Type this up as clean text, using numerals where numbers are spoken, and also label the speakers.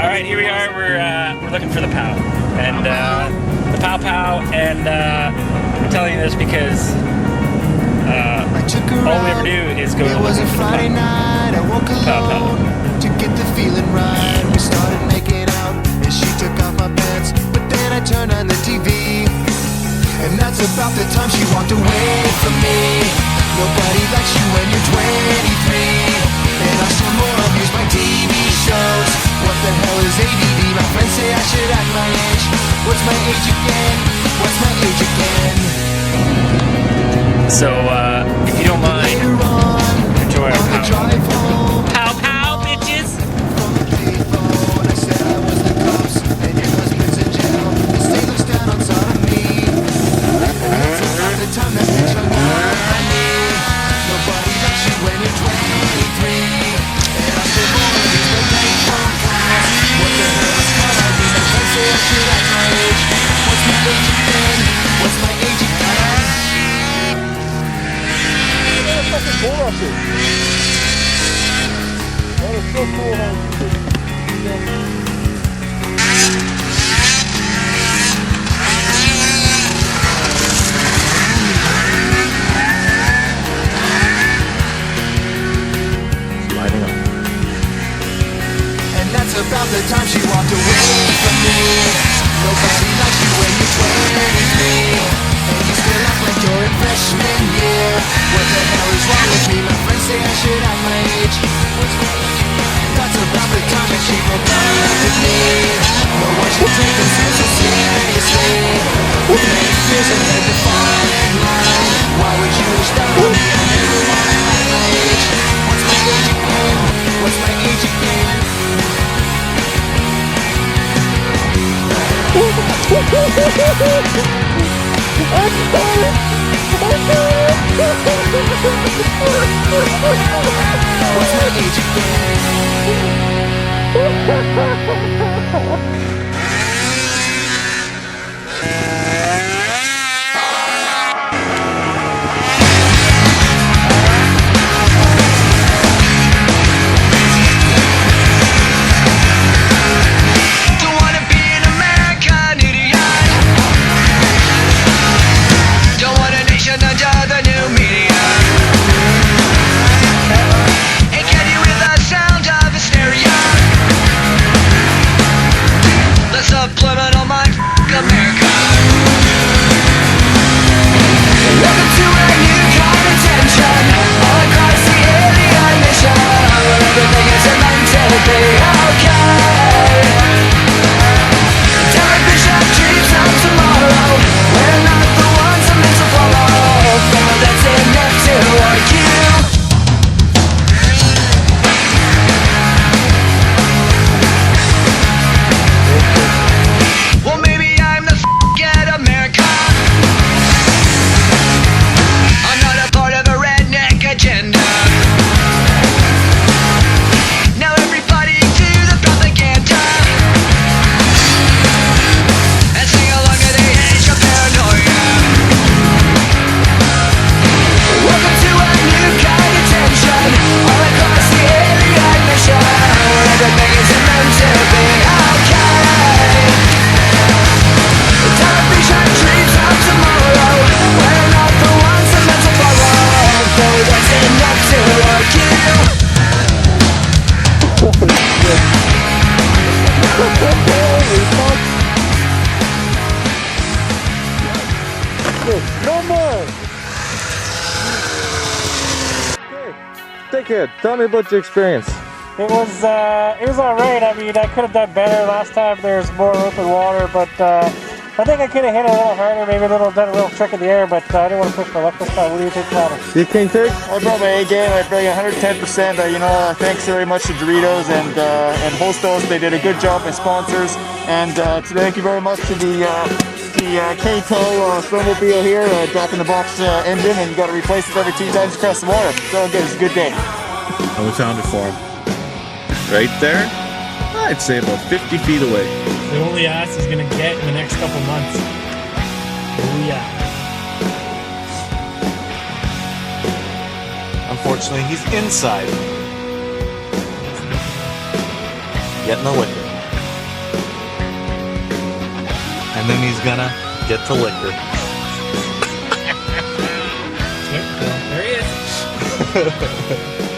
Speaker 1: Alright, here we are. We're looking for the POW. And the POW, and I'm telling you this because all we ever do is go to the
Speaker 2: Friday night, I woke alone to get the feeling right. We started making out, and she took off my pants, but then I turned on the TV, and that's about the time she walked away from me. Nobody likes you when you're 23, and I still more abuse my TV shows. What the hell is ADD? My friends say I should act my age. What's my age again? What's my age again?
Speaker 1: So, if you don't mind,
Speaker 2: Later on,
Speaker 1: enjoy our
Speaker 2: on the
Speaker 1: POW.
Speaker 2: drive home
Speaker 1: POW, POW, bitches!
Speaker 2: from the payphone, I said I was the cops, and your husband's in jail. The state looks down on sodomy, and that's about the time that bitch hung up on me. Nobody likes you when you're 23, and I still more abuse the payphone calls. What the hell is called? I mean, my friends say I should act my age. What's my age again? What's my age again?
Speaker 3: Fucking bull rushes. That is so cool how you
Speaker 1: Lighting up.
Speaker 2: And that's about the time she walked away from me. Nobody likes you when you're 23, and you still act like you're in freshman year. What the hell is wrong with me? My friends say I should act my age. That's about the time that she broke up with me. No one should take this so seriously. With many years ahead to fine line. Why would you wish down on me? I never wanna act my age. What's my age again? What's my age again? What's my age Don't wanna be an American idiot. Don't want a nation under the new media. And can you hear the sound of hysteria? The subliminal mind America. Welcome to a new kind of tension all across the alien mission. Everything is meant to be okay. Derek Bishop dreams of tomorrow. We're not the ones I'm meant to follow. But that's enough to argue. Well, maybe I'm the f***ing America. I'm not a part of a redneck agenda. Now everybody to the propaganda and sing along to the age of paranoia. Welcome to a new kind of tension all across the alien mission. Everything is meant to be okay. Television dreams of tomorrow. We're not the ones I'm meant to follow. Though that's enough to argue.
Speaker 3: No more! Okay. Dickhead, tell me about your experience.
Speaker 4: It was alright. I mean, I could have done better last time. There's more open water, but I think I could have hit a little harder, maybe done a little trick in the air, but I didn't want to push my luck this time. What do you think, Connor?
Speaker 3: You King Tig?
Speaker 5: I brought my A game. I bring 110%. Thanks very much to Doritos and Hostos. They did a good job. My sponsors, and thank you very much to the K-Tow snowmobile here, dropping the box engine, and you got to replace it every 2 times across the water. It's all good. It's a good day.
Speaker 6: And we found it for him. Right there? I'd say about 50 feet away.
Speaker 4: The only ass he's gonna get in the next couple months. Oh yeah.
Speaker 7: Unfortunately, he's inside. Getting the liquor. and then he's gonna get to liquor.
Speaker 1: There he is.